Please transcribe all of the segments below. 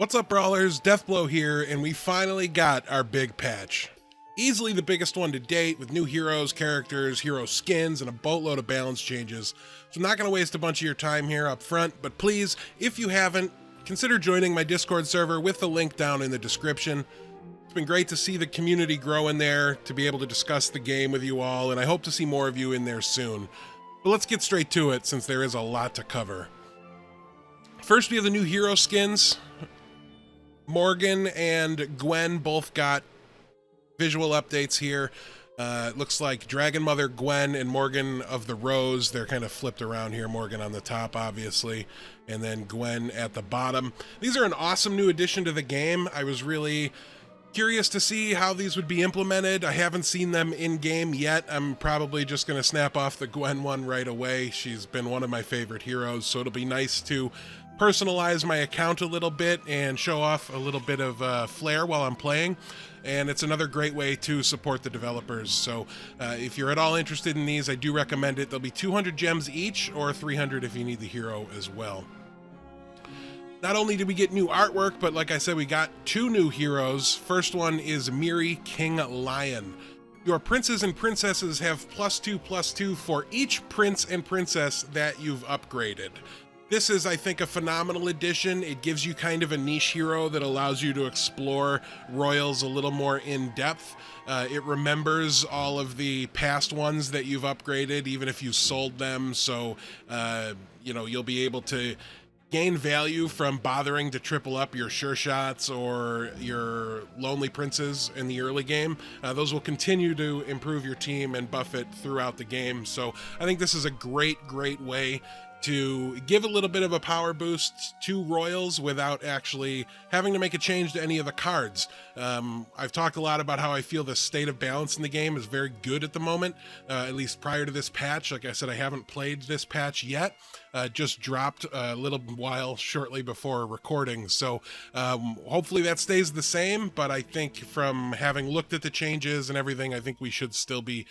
What's up, Brawlers? Deathblow here, and we finally got our big patch. Easily the biggest one to date, with new heroes, characters, hero skins, and a boatload of balance changes. So I'm not going to waste a bunch of your time here up front, but please, if you haven't, consider joining my Discord server with the link down in the description. It's been great to see the community grow in there, to be able to discuss the game with you all, and I hope to see more of you in there soon. But let's get straight to it, since there is a lot to cover. First, we have the new hero skins. Morgan and Gwen both got visual updates here. It looks like Dragon Mother Gwen and Morgan of the Rose, they're kind of flipped around here. Morgan on the top, obviously, and then Gwen at the bottom. These are an awesome new addition to the game. I was really curious to see how these would be implemented. I haven't seen them in-game yet. I'm probably just going to snap off the Gwen one right away. She's been one of my favorite heroes, so it'll be nice to personalize my account a little bit and show off a little bit of flair while I'm playing. And it's another great way to support the developers. So if you're at all interested in these, I do recommend it. There'll be 200 gems each, or 300 if you need the hero as well. Not only did we get new artwork, but like I said, we got two new heroes. First one is Miri, King Lion. Your princes and princesses have +2/+2 for each prince and princess that you've upgraded. This is, I think, a phenomenal addition. It gives you kind of a niche hero that allows you to explore royals a little more in depth. It remembers all of the past ones that you've upgraded, even if you sold them. So, you'll be able to gain value from bothering to triple up your sure shots or your lonely princes in the early game. Those will continue to improve your team and buff it throughout the game. So I think this is a great way to give a little bit of a power boost to royals without actually having to make a change to any of the cards. I've talked a lot about how I feel the state of balance in the game is very good at the moment, at least prior to this patch. Like I said, I haven't played this patch yet. Just dropped a little while shortly before recording, so hopefully that stays the same, but I think from having looked at the changes and everything, I think we should still be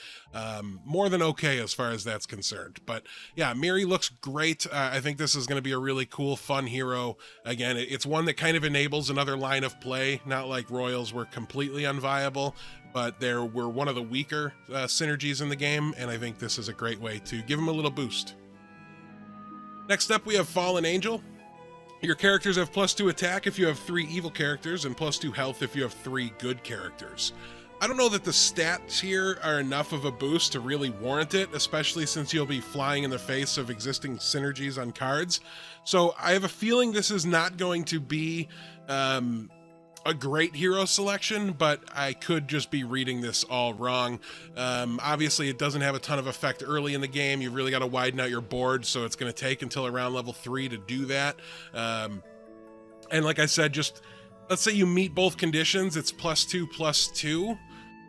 more than okay as far as that's concerned. But yeah, Miri looks great. I think this is going to be a really cool, fun hero. Again, it's one that kind of enables another line of play, not like royals were completely unviable, but they were one of the weaker synergies in the game, and I think this is a great way to give them a little boost. Next up, we have Fallen Angel. Your characters have +2 attack if you have 3 evil characters, and +2 health if you have 3 good characters. I don't know that the stats here are enough of a boost to really warrant it, especially since you'll be flying in the face of existing synergies on cards. So I have a feeling this is not going to be a great hero selection, but I could just be reading this all wrong. Obviously, it doesn't have a ton of effect early in the game. You've really got to widen out your board, so it's going to take until around level 3 to do that. And like I said, just let's say you meet both conditions, it's +2/+2,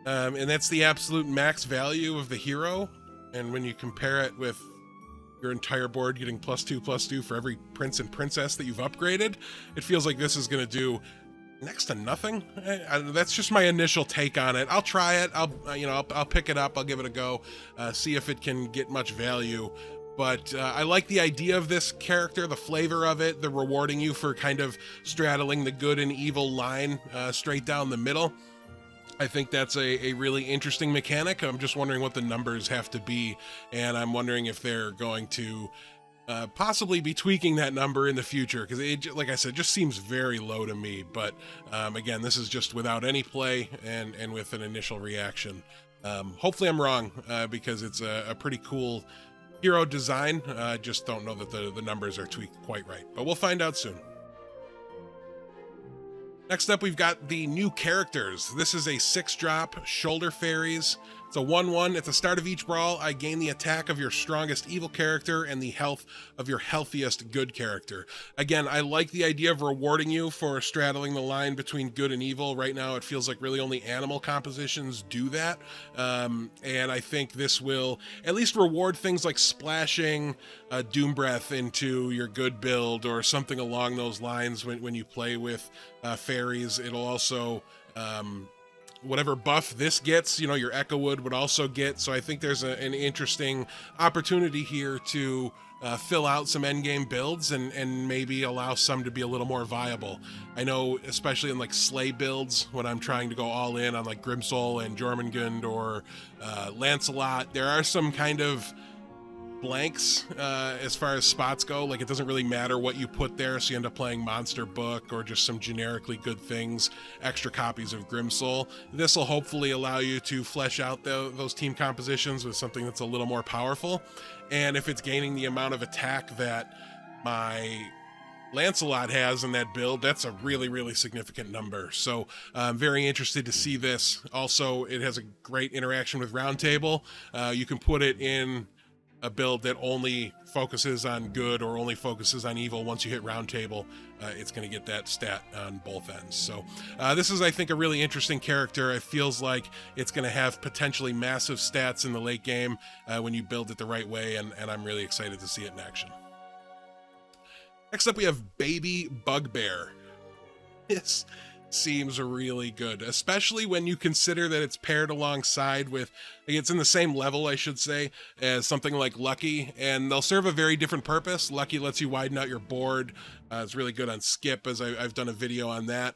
and that's the absolute max value of the hero. And when you compare it with your entire board getting +2/+2 for every prince and princess that you've upgraded, it feels like this is going to do next to nothing. That's just my initial take on it. I'll try it. I'll pick it up. I'll give it a go. See if it can get much value. But I like the idea of this character, the flavor of it, the rewarding you for kind of straddling the good and evil line straight down the middle. I think that's a really interesting mechanic. I'm just wondering what the numbers have to be, and I'm wondering if they're going to possibly be tweaking that number in the future, because it, like I said, just seems very low to me. But again, this is just without any play and with an initial reaction. Hopefully I'm wrong, because it's a pretty cool hero design. I just don't know that the numbers are tweaked quite right, but we'll find out soon. Next up, we've got the new characters. This is a 6-drop Shoulder Fairies. It's a 1/1. At the start of each brawl, I gain the attack of your strongest evil character and the health of your healthiest good character. Again, I like the idea of rewarding you for straddling the line between good and evil. Right now, it feels like really only animal compositions do that. And I think this will at least reward things like splashing Doom Breath into your good build or something along those lines when you play with fairies. It'll also whatever buff this gets, your Echowood would also get. So I think there's an interesting opportunity here to fill out some endgame builds and maybe allow some to be a little more viable. I know, especially in like sleigh builds, when I'm trying to go all in on like Grimsoul and Jormungand or Lancelot, there are some kind of blanks as far as spots go. Like, it doesn't really matter what you put there, so you end up playing Monster Book or just some generically good things, extra copies of Grimsoul. This will hopefully allow you to flesh out those team compositions with something that's a little more powerful. And if it's gaining the amount of attack that my Lancelot has in that build, that's a really, really significant number. So I'm very interested to see this. Also, it has a great interaction with Roundtable. You can put it in a build that only focuses on good or only focuses on evil. Once you hit Roundtable, it's going to get that stat on both ends. So this is, I think, a really interesting character. It feels like it's going to have potentially massive stats in the late game when you build it the right way, and I'm really excited to see it in action. Next up, we have Baby Bugbear. This seems really good, especially when you consider that it's paired alongside with, like, it's in the same level, I should say, as something like Lucky, and they'll serve a very different purpose. Lucky lets you widen out your board. It's really good on skip, as I've done a video on that.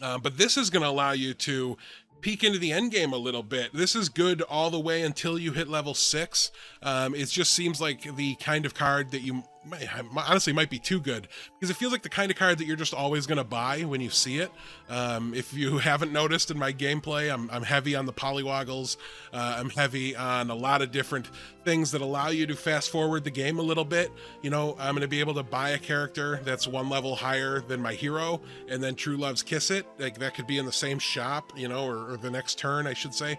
But this is going to allow you to peek into the end game a little bit. This is good all the way until you hit level 6. It just seems like the kind of card that you honestly might be too good, because it feels like the kind of card that you're just always going to buy when you see it. If you haven't noticed in my gameplay, I'm heavy on the polywoggles. I'm heavy on a lot of different things that allow you to fast forward the game a little bit. You know, I'm going to be able to buy a character that's one level higher than my hero, and then True Love's Kiss It. Like, that could be in the same shop, you know, or the next turn, I should say.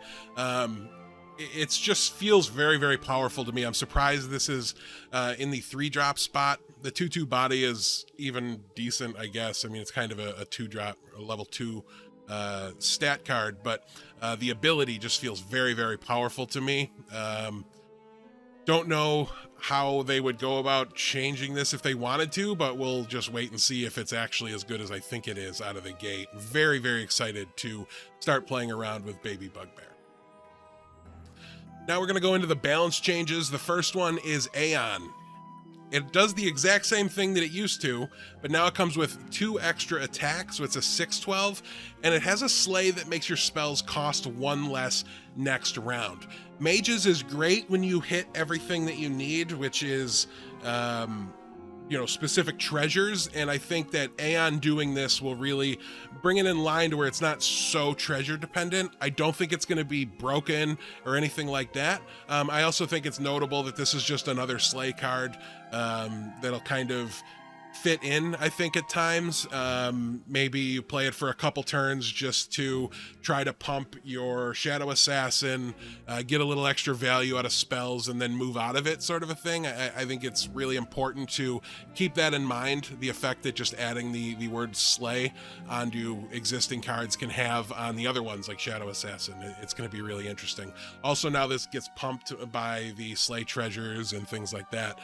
It just feels very, very powerful to me. I'm surprised this is in the 3-drop spot. The 2/2 body is even decent, I guess. I mean, it's kind of a 2-drop, a level 2 stat card, but the ability just feels very, very powerful to me. Don't know how they would go about changing this if they wanted to, but we'll just wait and see if it's actually as good as I think it is out of the gate. Very, very excited to start playing around with Baby Bugbear. Now we're going to go into the balance changes. The first one is Aeon. It does the exact same thing that it used to, but now it comes with 2 extra attacks, so it's a 6/12, and it has a sleigh that makes your spells cost 1 less next round. Mages is great when you hit everything that you need, which is you know, specific treasures, and I think that Aeon doing this will really bring it in line to where it's not so treasure dependent. I don't think it's going to be broken or anything like that. I also think it's notable that this is just another sleigh card that'll kind of fit in, I think, at times. Maybe you play it for a couple turns just to try to pump your Shadow Assassin, get a little extra value out of spells, and then move out of it, sort of a thing. I think it's really important to keep that in mind, the effect that just adding the word slay onto existing cards can have on the other ones, like Shadow Assassin. It's going to be really interesting. Also, now this gets pumped by the slay treasures and things like that.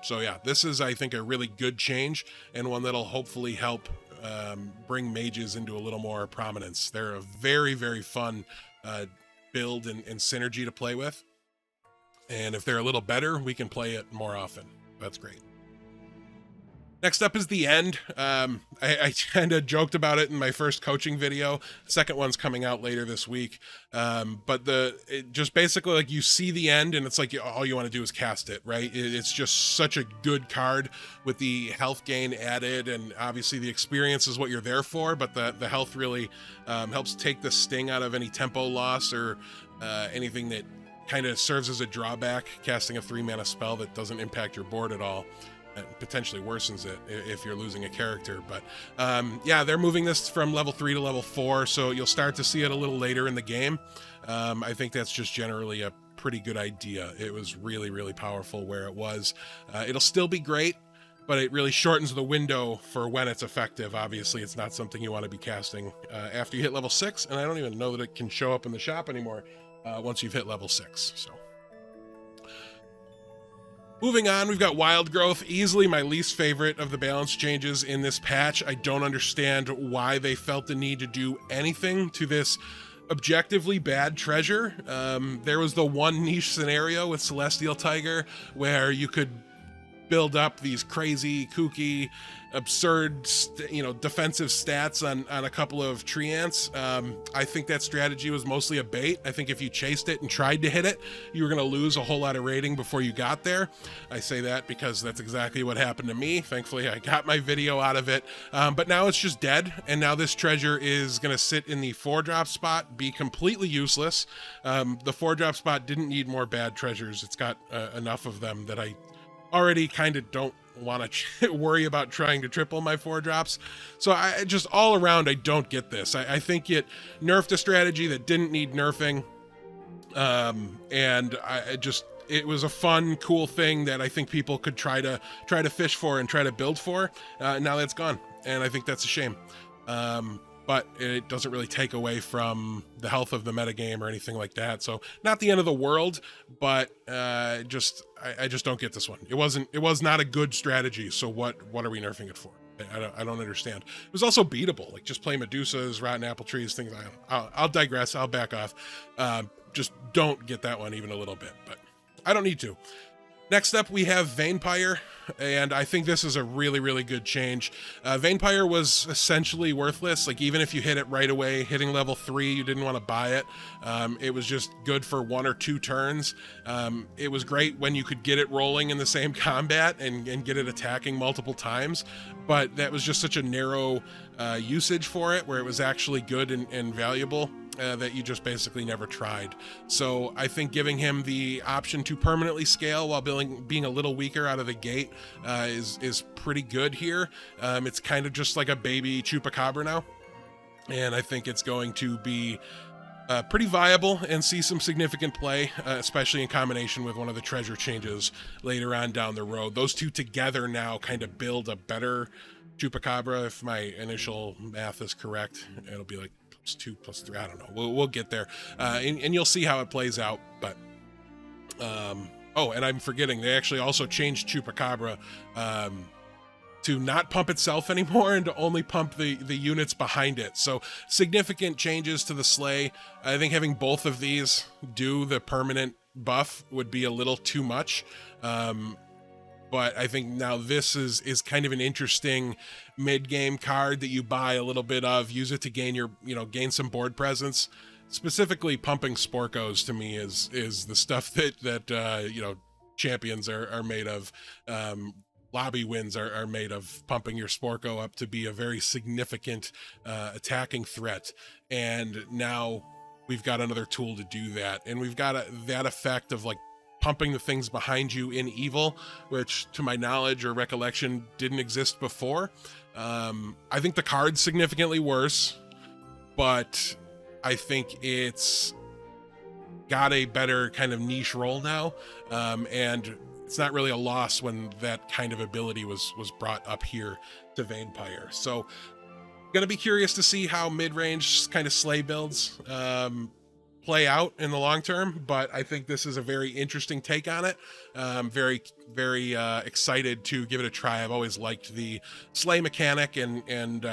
So yeah, this is, I think, a really good change, and one that'll hopefully help bring mages into a little more prominence. They're a very, very fun build and synergy to play with, and if they're a little better, we can play it more often. That's great. Next up is the end. I kind of joked about it in my first coaching video. The second one's coming out later this week. But it just basically, like, you see the end and it's like all you want to do is cast it, right? It's just such a good card with the health gain added, and obviously the experience is what you're there for, but the health really helps take the sting out of any tempo loss or anything that kind of serves as a drawback, casting a 3-mana spell that doesn't impact your board at all. Potentially worsens it if you're losing a character. But yeah, they're moving this from level 3 to level 4, so you'll start to see it a little later in the game. I think that's just generally a pretty good idea. It was really, really powerful where it was. It'll still be great, but it really shortens the window for when it's effective. Obviously, it's not something you want to be casting after you hit level 6, and I don't even know that it can show up in the shop anymore once you've hit level 6. So moving on, we've got Wild Growth, easily my least favorite of the balance changes in this patch. I don't understand why they felt the need to do anything to this objectively bad treasure. There was the one niche scenario with Celestial Tiger where you could build up these crazy, kooky, absurd, defensive stats on a couple of tree ants. I think that strategy was mostly a bait. I think if you chased it and tried to hit it, you were going to lose a whole lot of rating before you got there. I say that because that's exactly what happened to me. Thankfully, I got my video out of it. But now it's just dead, and now this treasure is going to sit in the 4-drop spot, be completely useless. The 4-drop spot didn't need more bad treasures. It's got enough of them that I already kind of don't want to worry about trying to triple my 4-drops. So I just all around, I don't get this. I think it nerfed a strategy that didn't need nerfing. And it was a fun, cool thing that I think people could try to fish for and try to build for. Now that's gone. And I think that's a shame. But it doesn't really take away from the health of the metagame or anything like that. So not the end of the world, but I just don't get this one. It was not a good strategy. So what are we nerfing it for? I don't understand. It was also beatable, like just play Medusas, rotten apple trees, things. I'll digress. I'll back off. Just don't get that one even a little bit, but I don't need to. Next up, we have vainpyre, and I think this is a really, really good change. Vainpyre was essentially worthless. Like, even if you hit it right away, hitting level 3, you didn't want to buy it. It was just good for 1 or 2 turns. It was great when you could get it rolling in the same combat and get it attacking multiple times, but that was just such a narrow usage for it, where it was actually good and valuable. That you just basically never tried. So I think giving him the option to permanently scale while being a little weaker out of the gate is pretty good here. It's kind of just like a baby Chupacabra now, and I think it's going to be pretty viable and see some significant play, especially in combination with one of the treasure changes later on down the road. Those two together now kind of build a better Chupacabra. If my initial math is correct, it'll be like +2 +3. I don't know. We'll get there, and you'll see how it plays out. But oh, and I'm forgetting, they actually also changed Chupacabra to not pump itself anymore and to only pump the units behind it. So significant changes to the sleigh. I think having both of these do the permanent buff would be a little too much. But I think now this is kind of an interesting mid-game card that you buy a little bit of, use it to gain some board presence. Specifically, pumping Sporkos to me is the stuff that champions are made of. Lobby wins are made of pumping your Sporko up to be a very significant attacking threat. And now we've got another tool to do that, and we've got that effect of like pumping the things behind you in evil, which to my knowledge or recollection didn't exist before. I think the card's significantly worse, but I think it's got a better kind of niche role now, and it's not really a loss when that kind of ability was brought up here to vainpyre. So gonna be curious to see how mid-range kind of sleigh builds play out in the long term, but I think this is a very interesting take on it. Very excited to give it a try. I've always liked the sleigh mechanic and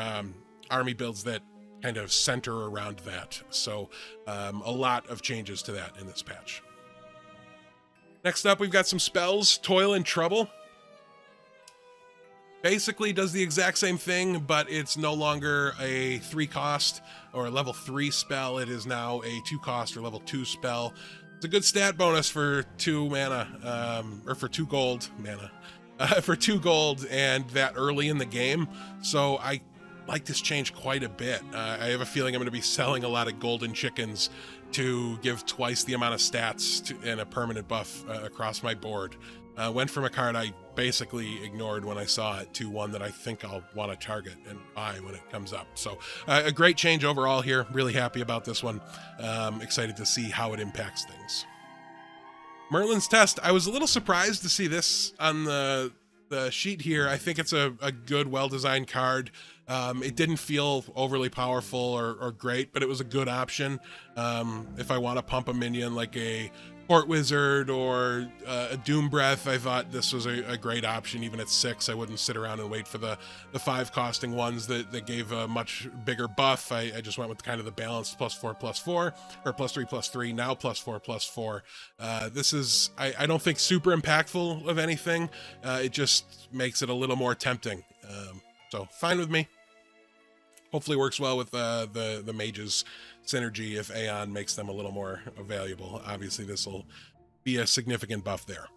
army builds that kind of center around that. So a lot of changes to that in this patch. Next up, we've got some spells. Toil and Trouble. Basically does the exact same thing, but it's no longer a 3-cost or a level 3 spell. It is now a 2-cost or level 2 spell. It's a good stat bonus for 2 mana, or for 2 gold mana, for 2 gold and that early in the game. So I like this change quite a bit. I have a feeling I'm going to be selling a lot of golden chickens to give twice the amount of stats and a permanent buff across my board. Went from a card I basically ignored when I saw it to one that I think I'll want to target and buy when it comes up. So a great change overall here. Really happy about this one. Excited to see how it impacts things. Merlin's Test. I was a little surprised to see this on the sheet here. I think it's a good, well-designed card. It didn't feel overly powerful or great, but it was a good option. If I want to pump a minion like a Court Wizard or a Doom Breath, I thought this was a great option. Even at 6, I wouldn't sit around and wait for the 5 costing ones that gave a much bigger buff. I just went with kind of the balanced +4/+4, or +3/+3, now +4/+4. This is, I don't think super impactful of anything. It just makes it a little more tempting. So fine with me. Hopefully works well with the mages synergy if Aeon makes them a little more valuable. Obviously this will be a significant buff there.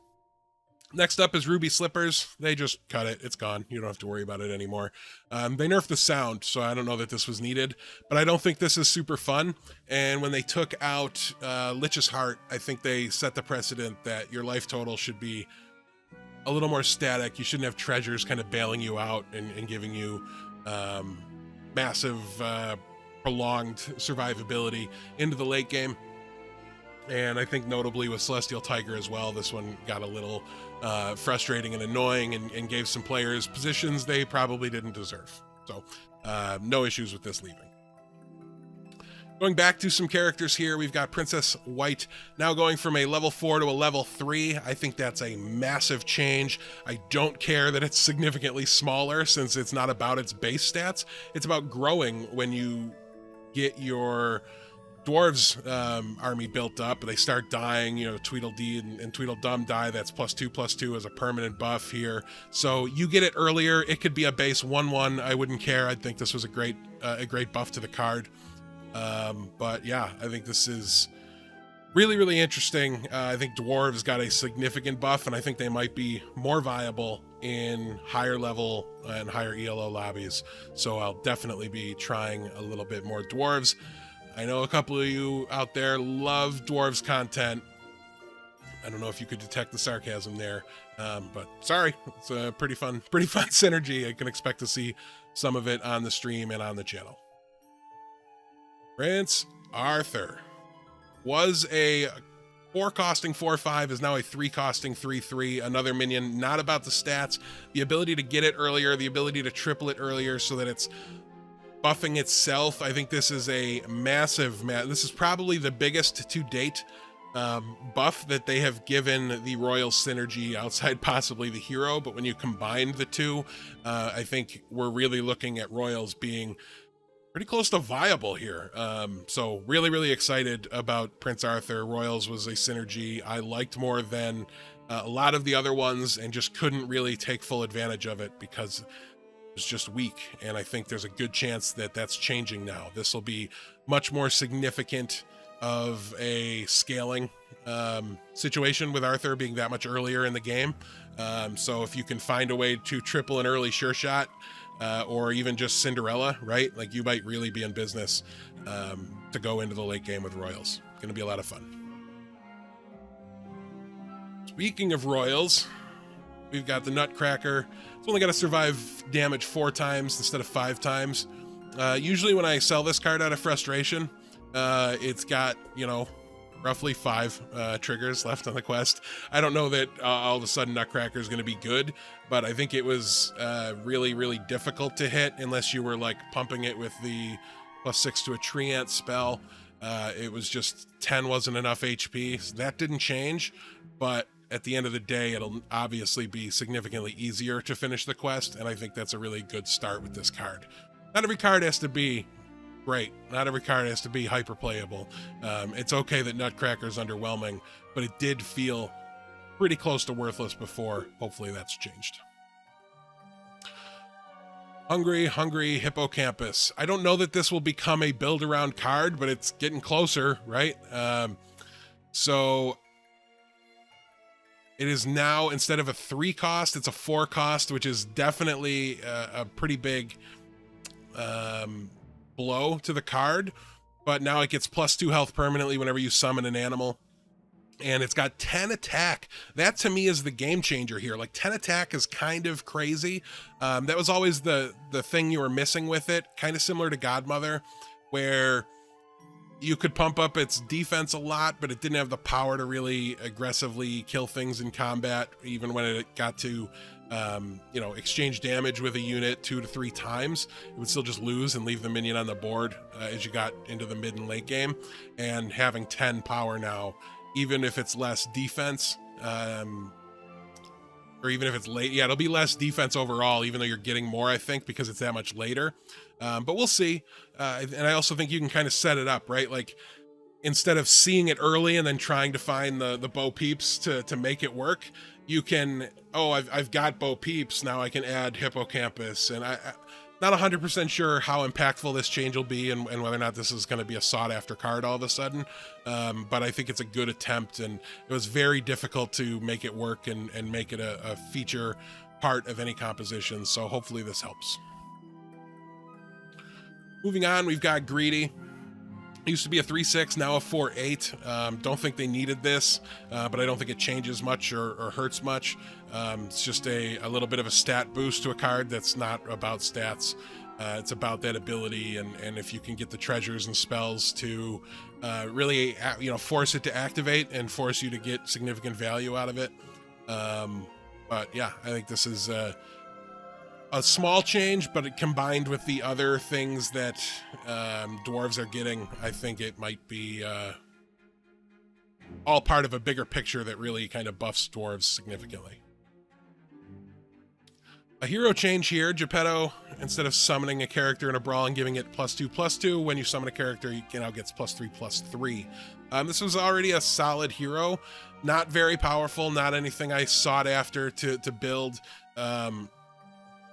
Next up is Ruby Slippers. They just cut it. It's gone. You don't have to worry about it anymore. They nerfed the sound, so I don't know that this was needed, but I don't think this is super fun. And when they took out Lich's Heart, I think they set the precedent that your life total should be a little more static. You shouldn't have treasures kind of bailing you out and giving you massive prolonged survivability into the late game. And I think notably with Celestial Tiger as well, this one got a little frustrating and annoying and gave some players positions they probably didn't deserve. So no issues with this leaving. Going back to some characters here, we've got Princess White now going from a level 4 to a level 3. I think that's a massive change. I don't care that it's significantly smaller since it's not about its base stats. It's about growing when you get your dwarves army built up. They start dying, you know, Tweedledee and Tweedledum die. That's +2/+2 as a permanent buff here. So you get it earlier. It could be a base 1/1. I wouldn't care. I think this was a great buff to the card. But yeah, I think this is really, really interesting. I think dwarves got a significant buff, and I think they might be more viable in higher level and higher ELO lobbies. So I'll definitely be trying a little bit more dwarves. I know a couple of you out there love dwarves content. I don't know if you could detect the sarcasm there, but sorry, it's a pretty fun synergy. I can expect to see some of it on the stream and on the channel. Prince Arthur was a 4 costing 4/5, is now a 3 costing 3/3. Another minion, not about the stats, the ability to get it earlier, the ability to triple it earlier so that it's buffing itself. I think this is a massive, this is probably the biggest to date buff that they have given the Royal synergy outside possibly the hero. But when you combine the two, I think we're really looking at Royals being pretty close to viable here. So really, really excited about Prince Arthur. Royals was a synergy I liked more than a lot of the other ones and just couldn't really take full advantage of it because it was just weak. And I think there's a good chance that that's changing now. This will be much more significant of a scaling situation with Arthur being that much earlier in the game. So if you can find a way to triple an early sure shot, or even just Cinderella, right? Like you might really be in business to go into the late game with Royals. It's gonna be a lot of fun. Speaking of Royals, we've got the Nutcracker. It's only got to survive damage 4 times instead of 5 times. Usually when I sell this card out of frustration, it's got, you know, roughly 5 triggers left on the quest. I don't know that all of a sudden Nutcracker is going to be good, but I think it was really, really difficult to hit unless you were like pumping it with the +6 to a Treant spell. It was just 10 wasn't enough HP. So that didn't change, but at the end of the day, it'll obviously be significantly easier to finish the quest, and I think that's a really good start with this card. Not every card has to be great. Not every card has to be hyper playable. It's okay that Nutcracker's underwhelming, but it did feel pretty close to worthless before. Hopefully that's changed. Hungry Hippocampus. I don't know that this will become a build around card, but it's getting closer, right? So it is now, instead of a 3 cost, it's a 4 cost, which is definitely a pretty big blow to the card. But now it gets +2 health permanently whenever you summon an animal. And it's got 10 attack. That to me is the game changer here. Like 10 attack is kind of crazy. That was always the thing you were missing with it. Kind of similar to Godmother, where you could pump up its defense a lot, but it didn't have the power to really aggressively kill things in combat, even when it got to you know, exchange damage with a unit 2 to 3 times, it would still just lose and leave the minion on the board as you got into the mid and late game. And having 10 power now, even if it's less defense, or even if it's late, yeah, it'll be less defense overall, even though you're getting more, I think, because it's that much later. But we'll see. And I also think you can kind of set it up, right? Like, instead of seeing it early and then trying to find the Bo Peeps to make it work, you can, oh, I've got Bo Peeps, now I can add Hippocampus. And I'm not 100% sure how impactful this change will be and whether or not this is going to be a sought after card all of a sudden. But I think it's a good attempt, and it was very difficult to make it work and make it a feature part of any composition. So hopefully this helps. Moving on, we've got Greedy. It used to be a 3/6, now a 4/8. Don't think they needed this, but I don't think it changes much or hurts much. It's just a little bit of a stat boost to a card that's not about stats. It's about that ability, and if you can get the treasures and spells to really, you know, force it to activate and force you to get significant value out of it. But yeah, I think this is a small change, but it combined with the other things that dwarves are getting, I think it might be all part of a bigger picture that really kind of buffs dwarves significantly. A hero change here. Geppetto, instead of summoning a character in a brawl and giving it +2/+2, when you summon a character, you now gets +3/+3. This was already a solid hero, not very powerful, not anything I sought after to build.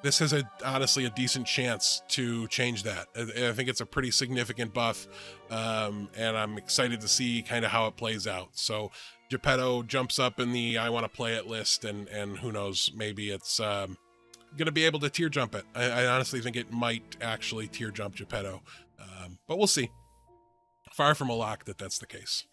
This has honestly a decent chance to change that. I think it's a pretty significant buff, and I'm excited to see kind of how it plays out. So Geppetto jumps up in the I want to play it list, and who knows, maybe it's going to be able to tier jump it. I honestly think it might actually tier jump Geppetto, but we'll see. Far from a lock that that's the case.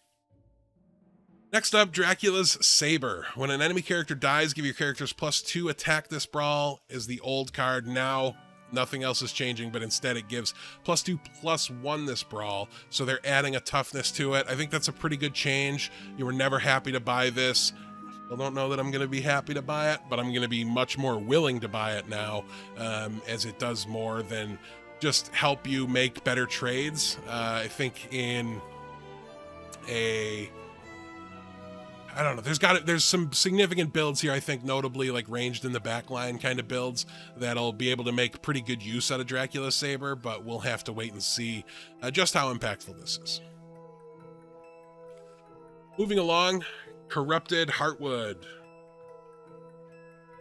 Next up, Draculas Saber. When an enemy character dies, give your characters +2 attack this brawl is the old card. Now, nothing else is changing, but instead it gives +2/+1 this brawl. So they're adding a toughness to it. I think that's a pretty good change. You were never happy to buy this. I don't know that I'm going to be happy to buy it, but I'm going to be much more willing to buy it now, as it does more than just help you make better trades. I think in I don't know, there's some significant builds here, I think, notably like ranged in the backline kind of builds that'll be able to make pretty good use out of Draculas Saber, but we'll have to wait and see just how impactful this is. Moving along, Corrupted Heartwood.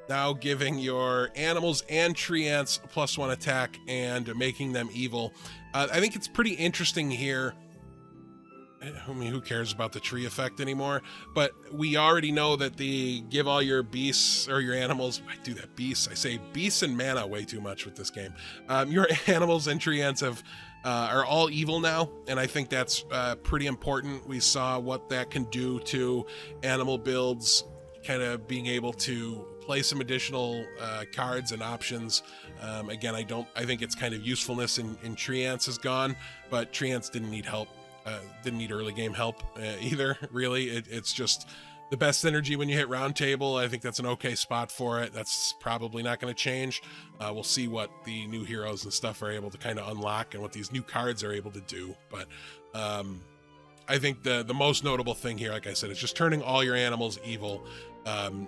Now giving your animals and tree ants +1 attack and making them evil. I think it's pretty interesting here. I mean, who cares about the tree effect anymore? But we already know that the give all your beasts or your animals, I do that, beasts, I say beasts and mana way too much with this game. Your animals and tree ants are all evil now, and I think that's pretty important. We saw what that can do to animal builds, kind of being able to play some additional cards and options. Again, I think its kind of usefulness in tree ants is gone, but tree ants didn't need help. Didn't need early game help either, really. It's just the best synergy when you hit round table. I think that's an okay spot for it. That's probably not going to change. We'll see what the new heroes and stuff are able to kind of unlock and what these new cards are able to do. But I think the most notable thing here, like I said, is just turning all your animals evil.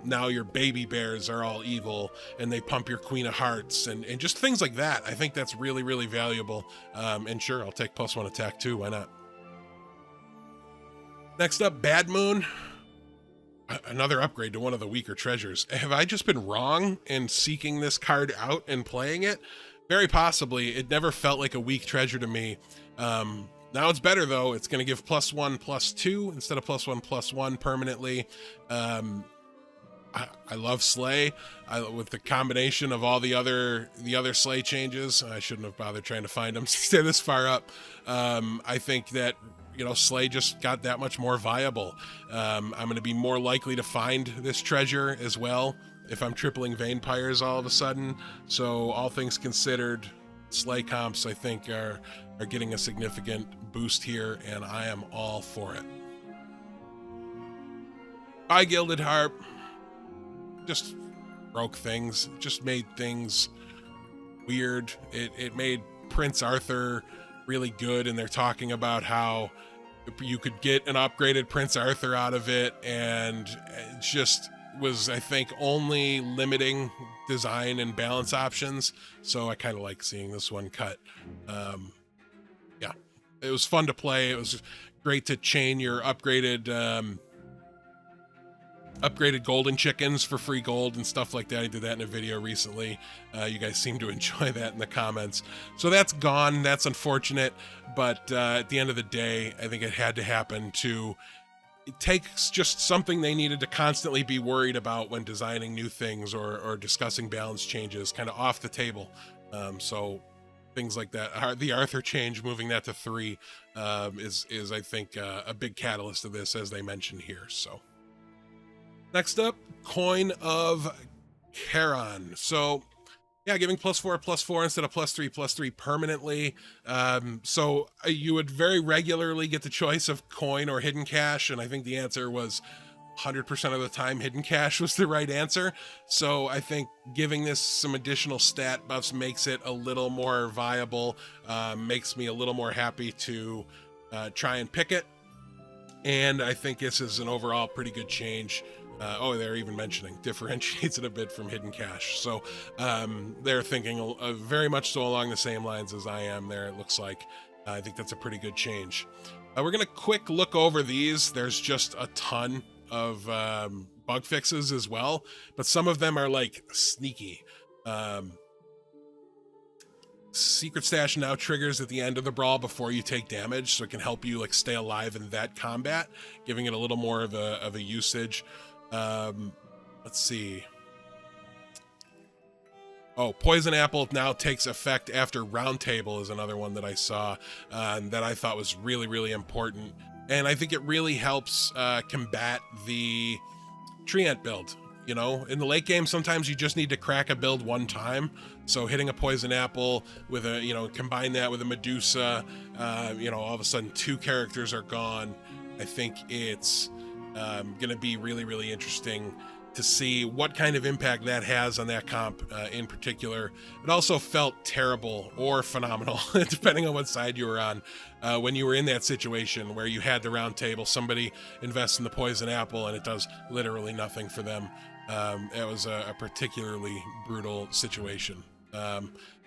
Now your baby bears are all evil, and they pump your Queen of Hearts, and just things like that. I think that's really, really valuable. And sure, I'll take +1 attack too. Why not? Next up, Bad Moon. Another upgrade to one of the weaker treasures. Have I just been wrong in seeking this card out and playing it? Very possibly. It never felt like a weak treasure to me. Now it's better, though. It's going to give +1/+2 instead of +1/+1 permanently. I love Slay. With the combination of all the other Slay changes, I shouldn't have bothered trying to find them since they're this far up. I think that, you know, Slay just got that much more viable. I'm going to be more likely to find this treasure as well if I'm tripling vainpyres all of a sudden. So all things considered, Slay comps, I think, are getting a significant boost here, and I am all for it. Gilded Harp. Just broke things. It just made things weird. It made Prince Arthur really good, and they're talking about how you could get an upgraded Prince Arthur out of it, and it just was, I think, only limiting design and balance options. So I kind of like seeing this one cut. Yeah, it was fun to play. It was great to chain your upgraded golden chickens for free gold and stuff like that. I did that in a video recently. You guys seem to enjoy that in the comments. So that's gone. That's unfortunate. But at the end of the day, I think it had to happen to take just something they needed to constantly be worried about when designing new things or discussing balance changes kind of off the table. So things like that, the Arthur change, moving that to 3 is I think a big catalyst of this, as they mentioned here. So next up, Coin of Charon. So yeah, giving +4/+4 instead of +3/+3 permanently. So you would very regularly get the choice of coin or hidden cash, and I think the answer was 100% of the time hidden cash was the right answer. So I think giving this some additional stat buffs makes it a little more viable, makes me a little more happy to try and pick it. And I think this is an overall pretty good change. They're even mentioning differentiates it a bit from hidden cash. So they're thinking very much so along the same lines as I am there, it looks like. I think that's a pretty good change. We're going to quick look over these. There's just a ton of bug fixes as well, but some of them are like sneaky. Secret Stash now triggers at the end of the brawl before you take damage, so it can help you like stay alive in that combat, giving it a little more of a usage. Let's see. Poison Apple now takes effect after Round Table is another one that I saw that I thought was really, really important. And I think it really helps combat the Treant build. You know, in the late game, sometimes you just need to crack a build one time. So hitting a Poison Apple with combine that with a Medusa, all of a sudden 2 characters are gone. I think it's going to be really, really interesting to see what kind of impact that has on that comp in particular. It also felt terrible or phenomenal, depending on what side you were on, when you were in that situation where you had the Round Table, somebody invests in the Poison Apple, and it does literally nothing for them. It was a particularly brutal situation.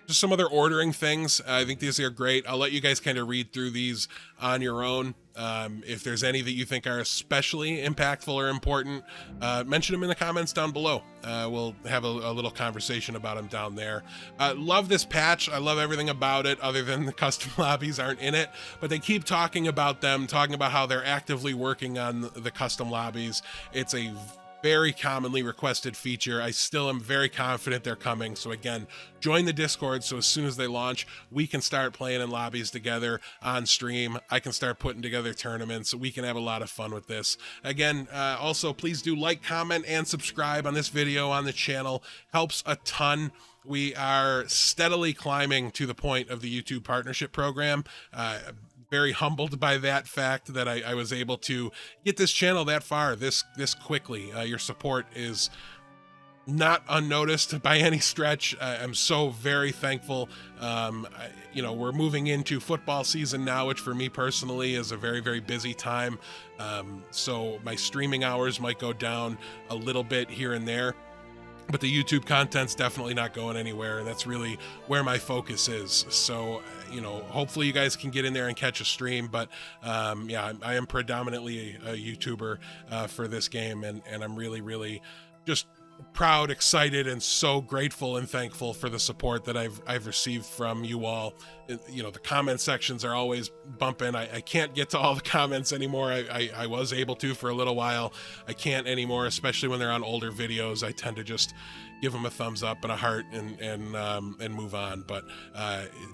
Just some other ordering things. I think these are great. I'll let you guys kind of read through these on your own. If there's any that you think are especially impactful or important, mention them in the comments down below. We'll have a little conversation about them down there. Love this patch. I love everything about it other than the custom lobbies aren't in it, but they keep talking about them, talking about how they're actively working on the custom lobbies. It's a very commonly requested feature. I still am very confident they're coming. So again, join the Discord so as soon as they launch, we can start playing in lobbies together on stream. I can start putting together tournaments so we can have a lot of fun with this. Again, also please do like, comment, and subscribe on this video on the channel. Helps a ton. We are steadily climbing to the point of the YouTube partnership program. Very humbled by that fact that I was able to get this channel that far this quickly. Your support is not unnoticed by any stretch. I'm so very thankful. We're moving into football season now, which for me personally is a very, very busy time. So my streaming hours might go down a little bit here and there, but the YouTube content's definitely not going anywhere. That's really where my focus is. So, hopefully you guys can get in there and catch a stream. But I am predominantly a YouTuber for this game, and I'm really, really just proud, excited, and so grateful and thankful for the support that I've received from you all. The comment sections are always bumping. I can't get to all the comments anymore. I was able to for a little while. I can't anymore, especially when they're on older videos. I tend to just give them a thumbs up and a heart and move on. But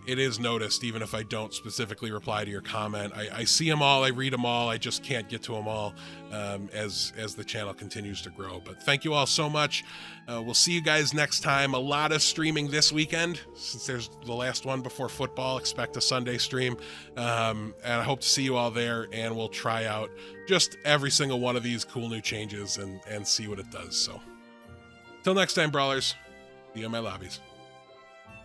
it is noticed, even if I don't specifically reply to your comment. I see them all, I read them all, I just can't get to them all as the channel continues to grow. But thank you all so much. We'll see you guys next time. A lot of streaming this weekend, since there's the last one before football. Expect a Sunday stream, and I hope to see you all there, and we'll try out just every single one of these cool new changes and see what it does. So Till next time, brawlers. See you in my lobbies.